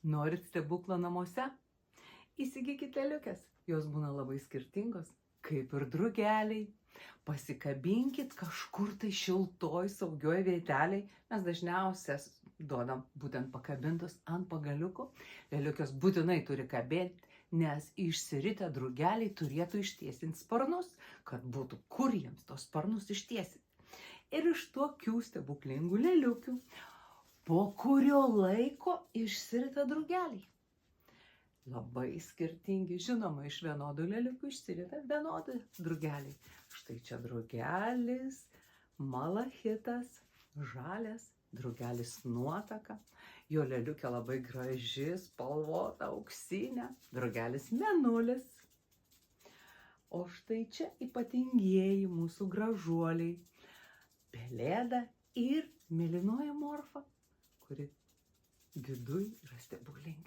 Norit stebuklo namuose? Įsigykit lėliukės, jos būna labai skirtingos, kaip ir drugeliai. Pasikabinkit kažkur tai šiltoj, saugioj vieteliai, mes dažniausiai duodam būtent pakabintus ant pagaliukų. Lėliukės būtinai turi kabėti, nes išsiritę drugeliai turėtų ištiesinti sparnus, kad būtų kur jiems tos sparnus ištiesinti. Ir iš tokių stebuklingų lėliukių po kurio laiko išsirita drugeliai. Labai skirtingi, žinoma, iš vienodų lėliukų išsirita vienodi drugeliai. Štai čia drugelis, malachitas, žalias, drugelis nuotaka, jo lėliukė labai graži, spalvota, auksinė, drugelis mėnulis. O štai čia ypatingieji mūsų gražuoliai, pelėda ir mėlynoji morfa, kuri viduj yra stebuklinga.